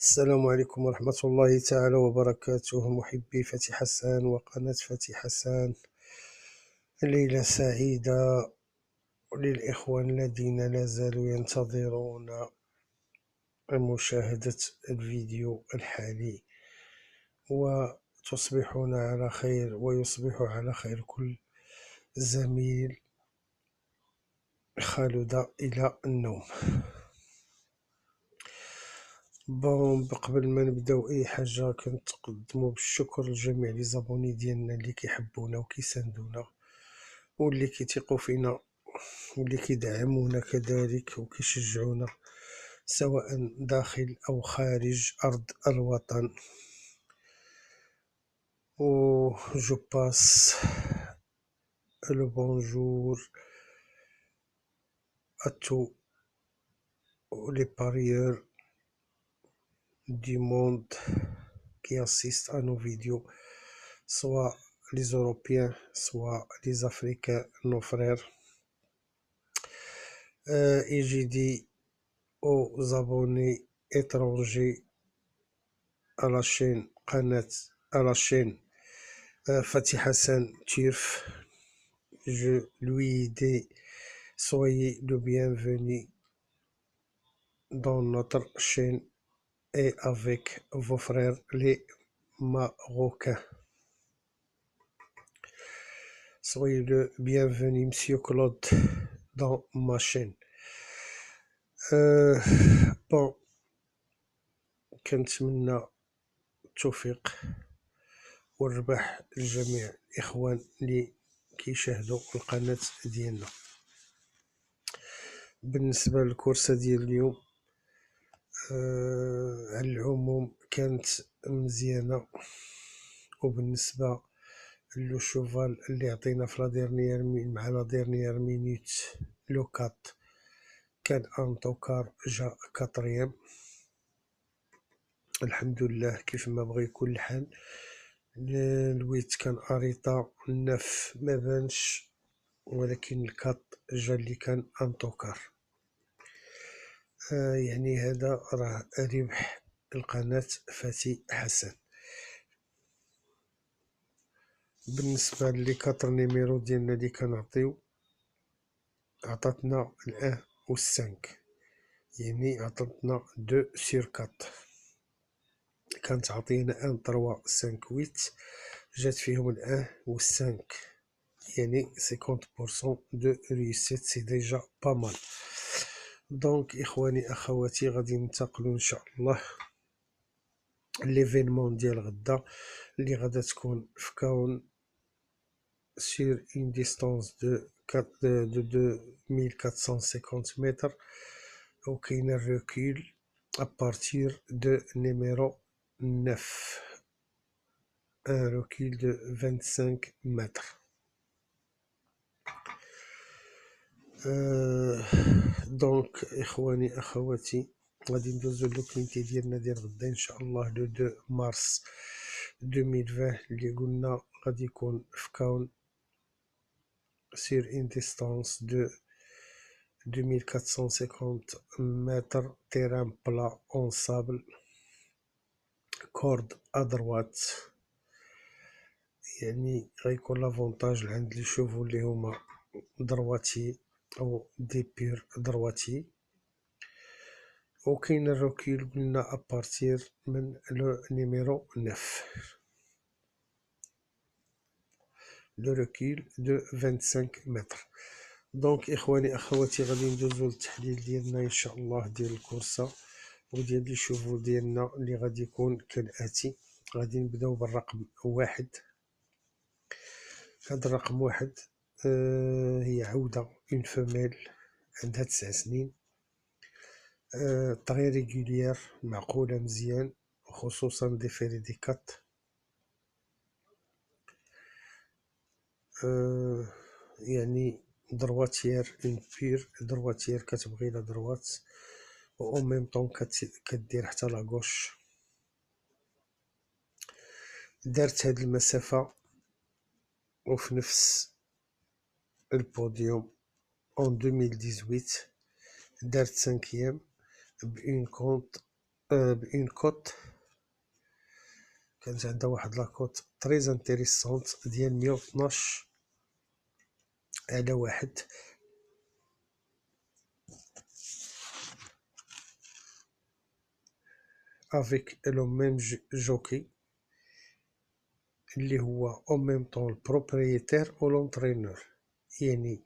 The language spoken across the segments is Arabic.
السلام عليكم ورحمة الله تعالى وبركاته، محبي فتي حسان وقناة فتي حسان. ليلة سعيدة للإخوان الذين لا زالوا ينتظرون مشاهدة الفيديو الحالي، وتصبحون على خير ويصبح على خير كل زميل خلد إلى النوم. قبل ما نبداو اي حاجه كنتقدموا بالشكر لجميع لي زابوني ديالنا اللي كيحبونا وكيساندونا واللي كيثيقوا فينا واللي كيدعمونا كذلك وكيشجعونا سواء داخل او خارج ارض الوطن. و جو باس لو بونجور à tous les parieurs du monde qui assistent à nos vidéos, soit les Européens, soit les Africains, nos frères. Et j'ai dit aux abonnés étrangers à la chaîne Fatih Hassan Turf, je lui ai dit soyez le bienvenu dans notre chaîne et avec vos frères les Marocains. Soyez le bienvenu, Monsieur Claude, dans ma chaîne. Bon, كنتمنى التوفيق والربح لجميع الإخوان اللي كيشاهدوا القناة ديالنا. بالنسبة للكورسة ديال اليوم، على العموم كانت مزيانة، وبالنسبة لو شوفال اللي عطينا في لا ديرنيير مع لا ديرنيير مينوت لو كات كان انطوكار جا كاتريام. الحمد لله كيف ما بغى يكون الحال. الويت كان اريطا، النف ما بانش، ولكن الكات جا اللي كان انطوكار. يعني هذا راه ربح القناة فتي حسن. بالنسبة لي كاتر نيميرو ديالنا اللي كنعطيو، عطاتنا الان و السانك، يعني عطاتنا 2/4. كانت عطينا 1 3 5 8، جات فيهم الان و السانك، يعني 50% دو ريسيت، سي ديجا با مال. دونك اخواني اخواتي غادي ننتقلوا ان شاء الله ليفينمون ديال غدا اللي غادا تكون في كاون sur une distance de 2450 mètres, وكاين الركول à partir de numéro 9, un recul de 25 mètres. دونك اخواني اخواتي غادي ندوزو لوكلينتي ديالنا ديال غدا ان شاء الله لو 2 مارس 2020 اللي قلنا غادي يكون في كاون sur une distance de 2450 mètres, terrain plat en sable, corde à droite. يعني غيكون لافونتاج عند لي شوفو اللي هما درواتي او دي بير درواتي. وكاين الروكيل قلنا ابارتير من لو نيميرو 9، لو روكيل دو 25 متر. دونك اخواني اخواتي غادي ندوزو للتحليل ديالنا ان شاء الله ديال الكورسه وديال لي شوفو ديالنا اللي غادي يكون كالاتي. غادي نبداو بالرقم 1. هاد الرقم 1 هي عودة اون فوميل عندها 9 سنين، طري ريغوليير، معقولة مزيان، خصوصا دي فيري دي كات. يعني درواتيير، اون بير درواتيير كتبغي لا دروات و ميم طون كدير حتى لا غوش. دارت هاد المسافة وفي نفس البوديوم en 2018 دارت 5e بأون كونت بإن كوت كانت عندها واحد لاكوت تري انتريسونت ديال 112 على واحد، افيك لو ميم جوكي اللي هو او ميم طون البروبريتير و لونترينور، يعني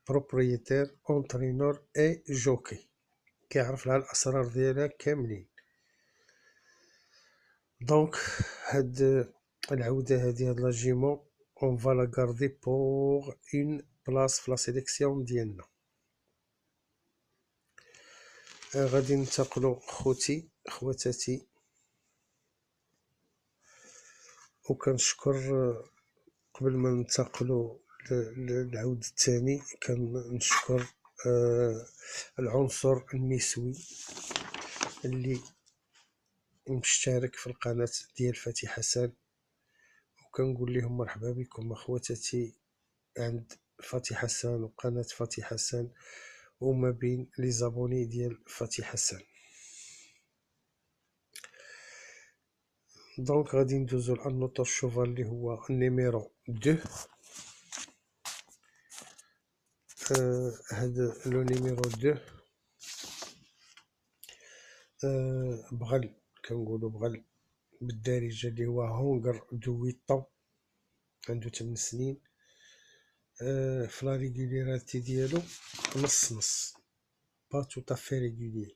بروبريتير اونترينور اي جوكي، كيعرف لها الاسرار ديالها كاملين. دونك هاد العودة هادي هاد لاجيمون اون فا لا غاردي بوغ اون بلاص في لا سيليكسيون ديالنا. غادي ننتقلو خواتاتي، وكنشكر قبل ما ننتقلو للعود الثاني كنشكر العنصر النسوي اللي مشترك في القناة ديال فاتي حسن، وكنقول لهم مرحبا بكم اخواتاتي عند فاتي حسن وقناة فاتي حسن وما بين لي زابوني ديال فاتي حسن. دونك غادي ندوزو للنوتور شوفال اللي هو النيميرو 2. هذا لو نيميرو 2 بغل، كنقولو بغل بالدارجة، اللي هو هونغر دو 8 طون، عنده 8 سنين. في لا ريغوليراتي ديالو نص نص، با تو تافي ريغولي.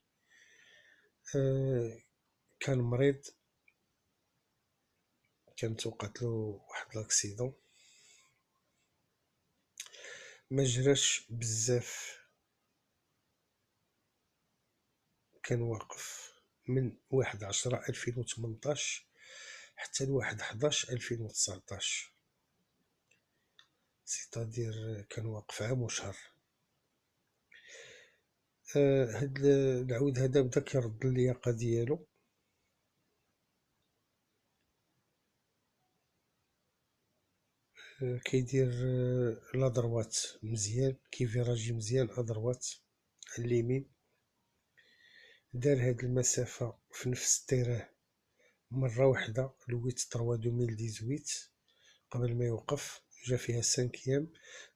كان مريض، كانت وقعتلو واحد لاكسيدون، ما جراش بزاف، كان واقف من 1/10/2018 حتى ل1/11/2019، سيتادير كان واقف عام وشهر. هاد العود هذا بدا كيرد اللياقة ديالو، كيدير لا دروات مزيان، كيفيراجي مزيان ادروات اليمين. دار هاد المسافة في نفس التيراه مرة واحدة ل 8/3/2018 قبل ما يوقف، جا فيها 5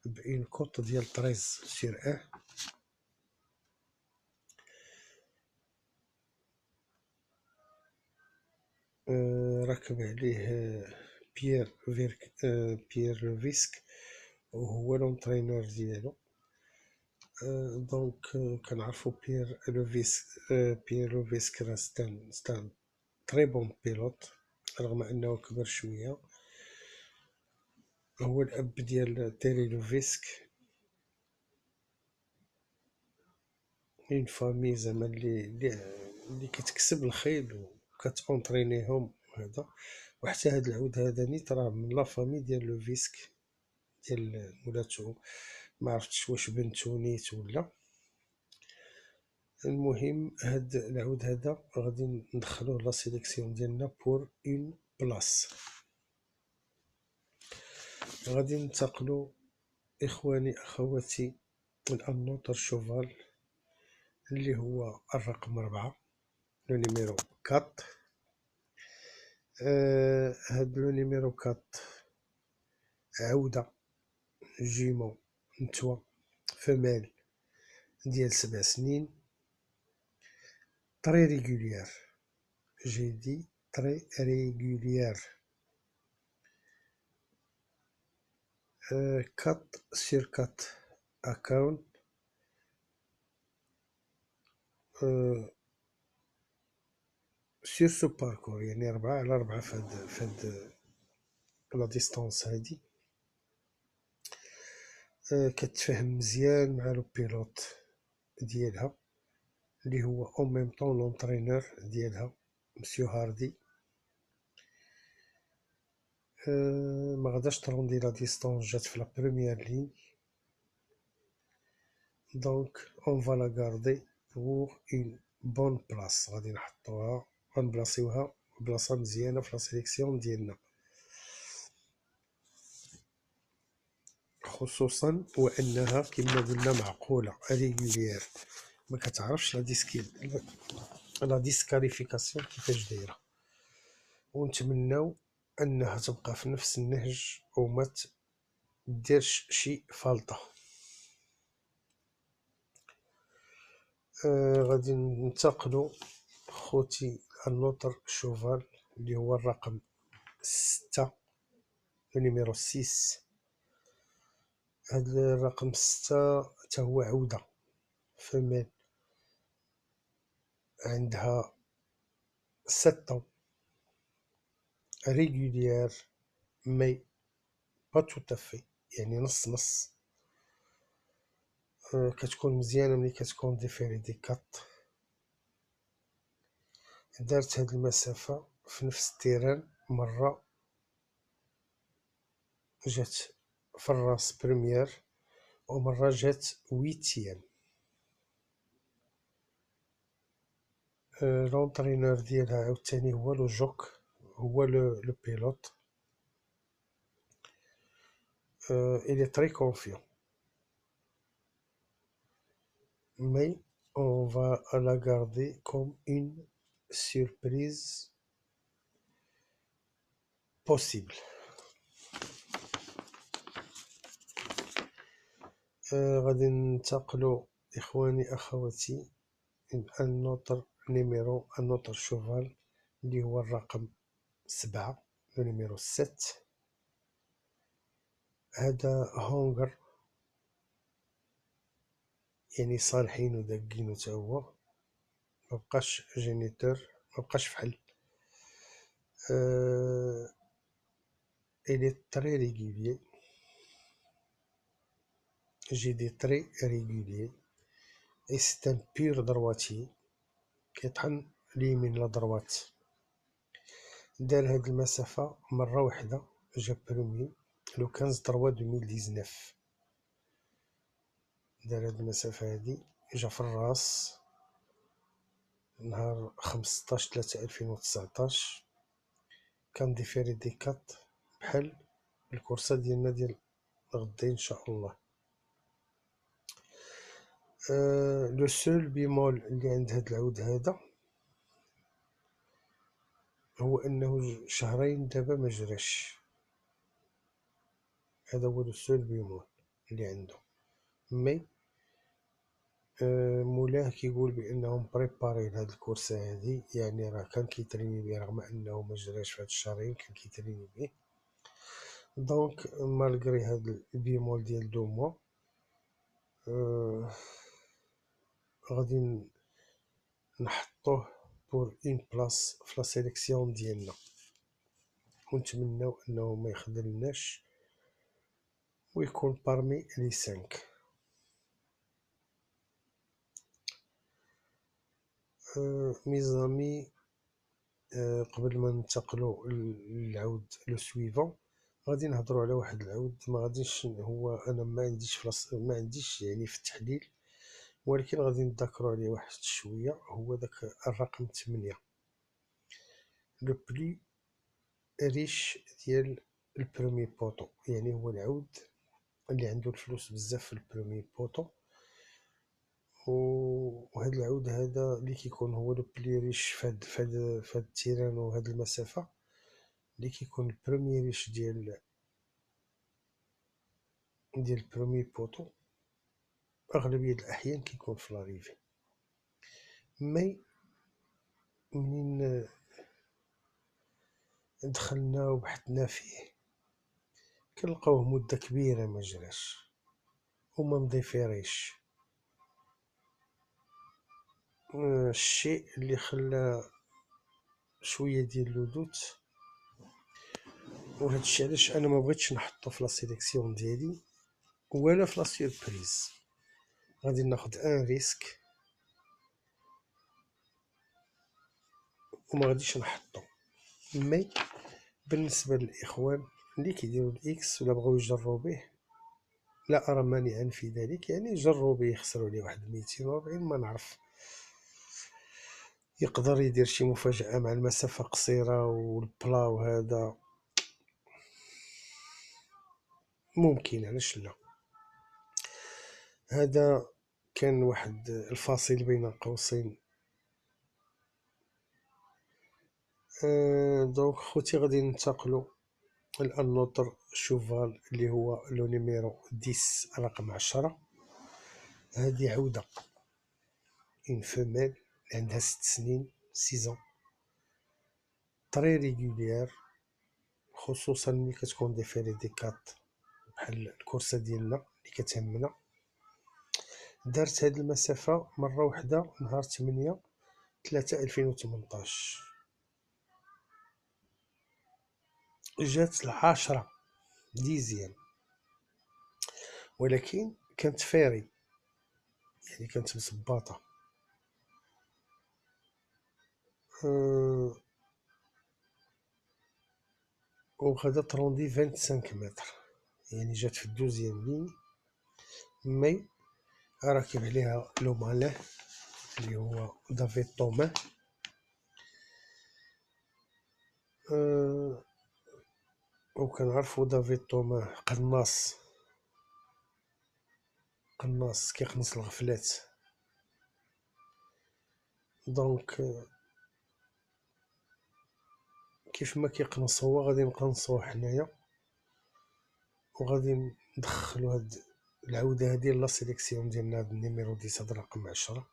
بإن كوط ديال 13/1. راكب عليه بيير لوفيسك وهو لونترينور ديالو. دونك كنعرفو بيير لوفيسك راه ستان تري بون بيلوت، رغم انه كبر شوية. هو الاب ديال تيري لوفيسك، اون فامي زعما اللي كتكسب الخيل وكتونطرينيهم وهذا. وحتى هاد العود هذا نيت راه من لا فامي ديال لوفيسك، ديال مولاتو، ما عرفتش واش بنتو نيت ولا. المهم هاد العود هذا غادي ندخلوه لا سيليكسيون ديالنا بور اون بلاص. غادي ننتقلوا اخواني اخواتي النوتر شوفال اللي هو الرقم 4، لو نيميرو 4. هاد لو نيميرو 4 عودة جيمون نتوى فمال ديال 7 سنين، تري ريغوليير، جي دي تري ريغوليير. 4/4 اكاونت، سير سو باركور، يعني 4/4 فهاد لا ديستونس هادي. كتفاهم مزيان مع لو بيلوت ديالها اللي هو او ميم طون لونطرينور ديالها مسيو هاردي. ما غاداش تروندي لا ديستونس، جات في لا بروميير لين. دونك اون فا لا غاردي بوغ اون بون بلاص، غادي نحطوها غنبلاصيوها بلاصه مزيانه في لا سيليكسيون ديالنا، خصوصا وانها كما قلنا معقوله ريغوليير، ما كتعرفش لا ديسكيل لا ديسكاليفيكاسيون كيفاش دايره، ونتمناو انها تبقى في نفس النهج وما ديرش شي فالطه. غادي ننتقلوا خوتي النوتر شوفال اللي هو الرقم 6، نيميرو 6. هاد الرقم 6 حتى هو عودة فمال، عندها 7 ريغوليير مي با تو تافي، يعني نص نص. كتكون مزيانة ملي كتكون ديفيري دي 4. دارت هاد المسافة في نفس التيران، مرة جات في الراس بريمير ومرة جات ويتيام. لونطرينور ديالها عاوتاني هو لو جوك، هو لو بيلوت. il est très confiant, mais on va la garder comme une surprise possible. غادي ننتقلوا إخواني أخواتي النوتر نيميرو، النوتر شوفال اللي هو الرقم 7، نيميرو 7. هذا هونغر، يعني صالحين وداقينو تا هو، مبقاش جينيتور، مبقاش فحل. il est très régulier. J'ai des traits réguliers et c'est un pur droitier كيطحن اليمين لا دروات. دار هاد المسافة مرة واحدة، جا برومي لو 15/3 2019. دار هاد المسافة هادي، جا في الراس نهار 15/3/2019. كان ديفيري دي 4 بحال الكورسة ديالنا ديال غدا ان شاء الله. لو سول بيمول اللي عند هاد العود هذا هو انه شهرين دابا ما جراش. هذا هو لو سول بيمول اللي عنده. مي مولاه كيقول بانهم بريبارين هاد الكورسة هادي، يعني راه كان كيتريني بيه رغم انه ما جراش في هاد الشهرين، كان كيتريني بيه. دونك مالغري هاد البيمول ديال 2 موا غادي نحطوه بور اون بلاص في لا سيليكسيون ديالنا، ونتمناو انه ما يخذلناش ويكون بارمي لي 5. ميزامي، قبل ما ننتقلوا للعود لو سويفون، غادي نهضروا على واحد العود ما غاديش، هو انا ما عنديش ما عنديش يعني في التحليل، ولكن غادي نذكروا عليه واحد شويه. هو داك الرقم 8، لو بلي ريش ديال البرومي بوطو، يعني هو العود اللي عنده الفلوس بزاف في البرومي بوطو. وهذا العود هذا اللي كيكون هو لو بلي ريش فهاد التيران وهاد المسافه، اللي كيكون البرومي ريش ديال البرومي بوطو، اغلبيه الاحيان كيكون في لاريفي. مي منين دخلنا وبحثنا فيه كنلقاوه مده كبيره ما جراش وما مضيفيريش. الشيء اللي خلى شويه ديال لودوت، وهادشي علاش انا ما بغيتش نحطو في لا سيليكسيون ديالي ولا في لا سيربريز. غادي ناخد ان ريسك وما غاديش نحطو. مي بالنسبه للاخوان اللي كيديروا الاكس ولا بغاو يجربوا به، لا ارى مانعا في ذلك، يعني جربوا به، يخسروا عليه واحد 240 ما نعرف. يقدر يدير شي مفاجأة مع المسافة قصيرة والبلا وهذا ممكن، علاش لا. هذا كان واحد الفاصل بين قوسين دونك خوتي غادي ننتقلوا الان نوتر شوفال اللي هو لو نيميرو 10 رقم 10. هذه عودة اون فيميل عندها 6 سنين 6 طري ريغوليير، خصوصا ملي كتكون ديفيري دي كات بحال الكورسه ديالنا اللي كتهمنا. دارت هاد المسافه مره واحده نهار 8/3/2018، جات ل10 ديزيام، ولكن كانت فيري يعني كانت مصباطه. وغادات روندي 25 متر، يعني جات في الدوزيام لين مي راكب عليها لو مالين اللي هو دافيد طومان. وكنعرفو دافيد طومان قناص كيقنص الغفلات. دونك كيف ما كيقنص هو غادي نقنصوه حنايا، وغادي ندخلو هاد العودة هادي لا سيليكسيون ديالنا هاد النيميرو 10 هاد الرقم 10،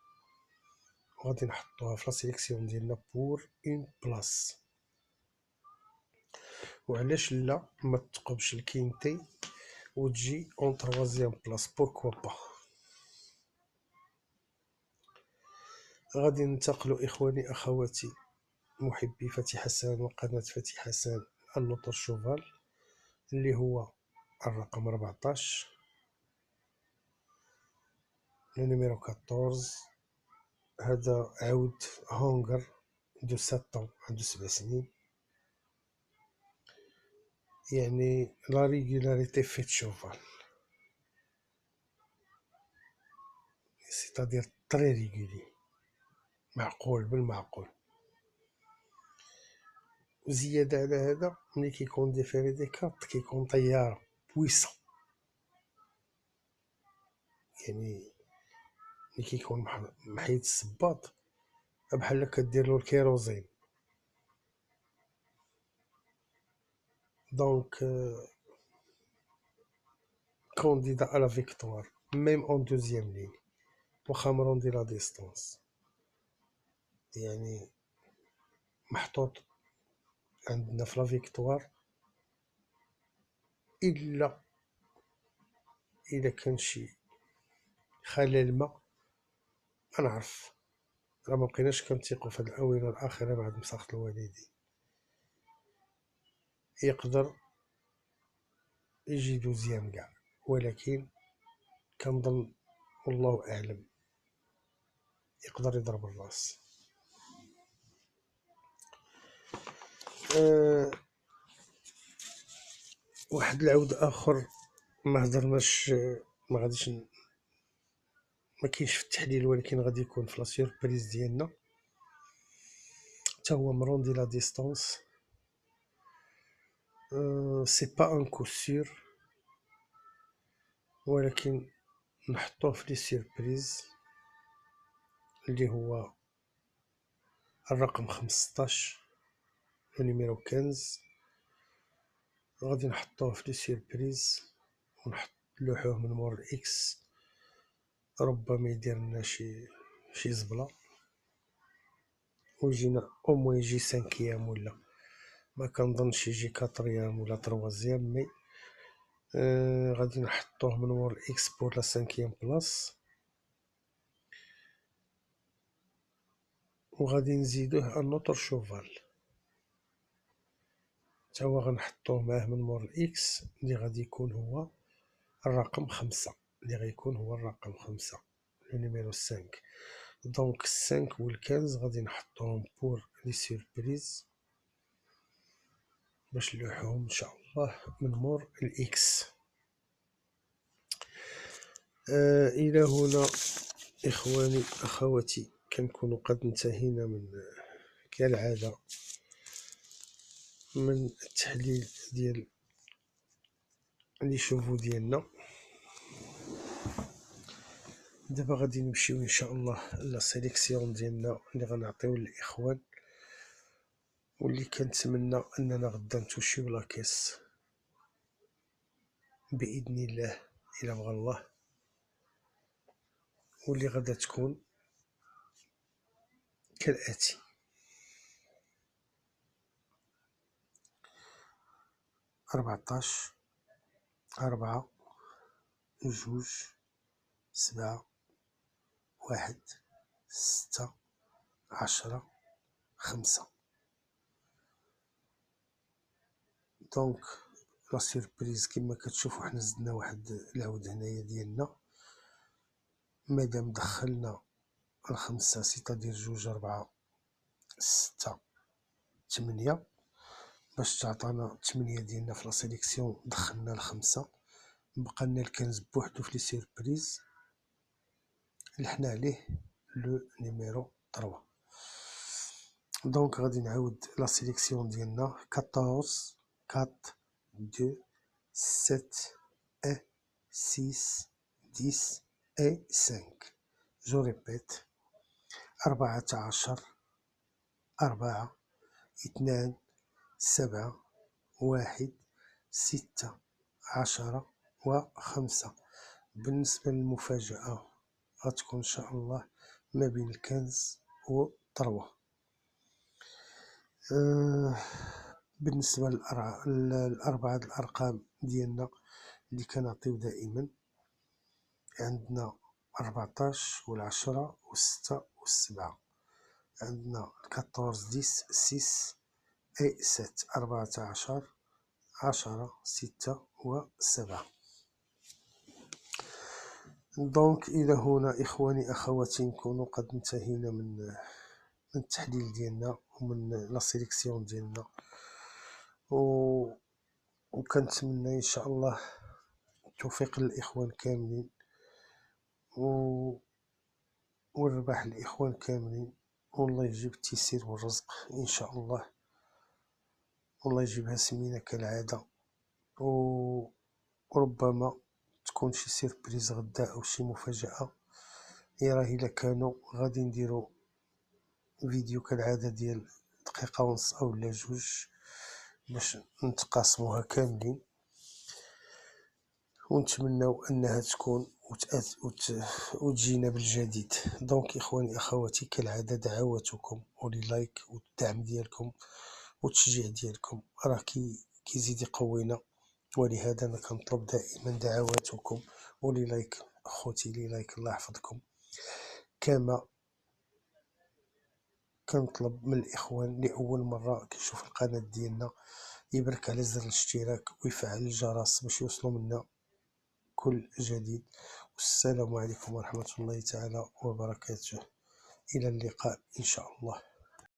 وغادي نحطوها في لا سيليكسيون ديالنا بور اون بلاص. وعلاش لا ما تقبش الكينتي وتجي اون تروازيام بلاص؟ بوركوا با. غادي ننتقلوا اخواني اخواتي محبي فتحي حسان وقناة فتحي حسان النوتر شوفال اللي هو الرقم 14 نيميرو 14. هذا عود هونغر دو 7 عنده 7 سنين، يعني لا ريغولاريتي فيت شوفال، سيتادير تري ريغولي، معقول بالمعقول. وزيادة على هذا ملي كيكون ديفيري دي كارت كيكون طيارة بويسون، يعني ملي كيكون محيد الصباط بحال كديرلو الكيروزين. دونك كونديدا على فيكتوار ميم اون دوزيام لين، واخا مروندي لا ديستونس، يعني محطوط عندنا في لا فيكتوار. الا كان شي خلل ما نعرف، راه مبقيناش كنتيقو في هاد الاونه الاخيره بعد مساخط الوالدين، يقدر يجي دوزيام كاع، ولكن كنظن والله اعلم يقدر يضرب الراس. واحد العود اخر ما هضرناش، ما غاديش ما كاينش في التحليل، ولكن غادي يكون في لا سيربريز ديالنا، حتى هو مروندي لا ديستونس. سي با ان كو سور، ولكن نحطوه في لي سيربريز اللي هو الرقم 15 نيميرو 15. غادي نحطوه في لي سيربريز ونحط لوحوه من مور الاكس، ربما يدير لنا شي زبله ويجينا او موان يجي 5 ولا ما كنظنش يجي 4 ولا 3، مي غادي نحطوه من مور الاكس بور لا 5 بلاص، وغادي نزيدوه النوتر شوفال تا هو غنحطوه معاه من مور الاكس اللي غادي يكون هو الرقم 5، اللي غيكون هو الرقم 5 نيميرو 5. دونك 5 و 15 غادي نحطوهم بور لي سيربريز باش نلوحوهم ان شاء الله من مور الاكس. الى هنا اخواني اخواتي كنكونوا قد انتهينا من كالعاده من التحليل ديال لي شوفو ديالنا. دابا غادي نمشيو ان شاء الله لا سيليكسيون ديالنا اللي غنعطيو للاخوان، واللي كنتمنى اننا غدا نتوشيو لاكيس باذن الله الى بغى الله، واللي غدا تكون كالاتي: 14 4 2 7 1 6 10 5. دونك لا سيربريز كما كتشوفوا حنا زدنا واحد العود هنايا ديالنا، مادام دخلنا الخمسة سيتادير 2 4 6 8 باش تعطانا 8 ديالنا في لا سيليكسيون، دخلنا الخمسة، بقى لنا الكنز بوحدو في لي سيربريز اللي حنا عليه لو نيميرو 3. دونك غادي نعاود لا سيليكسيون ديالنا: 14 4 2 7 1 6 10 et 5. Je répète: 14 4 2 7 1 6 10 و5. بالنسبة للمفاجأة غتكون إن شاء الله ما بين الكنز و 3. بالنسبة للأربعة الأرقام ديالنا اللي كنعطيو دائما، عندنا 14 و10 و6 و7، عندنا 14 10 6 et 7، 14 10 6 و7. دونك إلى هنا إخواني أخواتي نكونوا قد انتهينا من التحليل ديالنا ومن لا سيليكسيون ديالنا، وكنتمنى إن شاء الله التوفيق للإخوان كاملين والرباح للإخوان كاملين، والله يجيب التيسير والرزق إن شاء الله، والله يجيبها سمينة كالعادة، وربما تكون شي سيربريز غدا أو شي مفاجأة. راه إلا كانوا غادي نديرو فيديو كالعادة ديال دقيقة ونص أو لا 2 باش نتقاسموها كاملين، ونتمناو أنها تكون وتجينا بالجديد. دونك إخواني أخواتي كالعادة دعواتكم ولي لايك والدعم ديالكم والتشجيع ديالكم راه كيزيد يقوينا، ولهذا أنا كنطلب دائما دعواتكم ولي لايك أخوتي لي لايك الله يحفظكم، كما كنطلب من الإخوان لأول مرة كيشوف القناة ديالنا يبرك على زر الاشتراك ويفعل الجرس باش يوصلوا منا كل جديد. والسلام عليكم ورحمة الله تعالى وبركاته، إلى اللقاء إن شاء الله.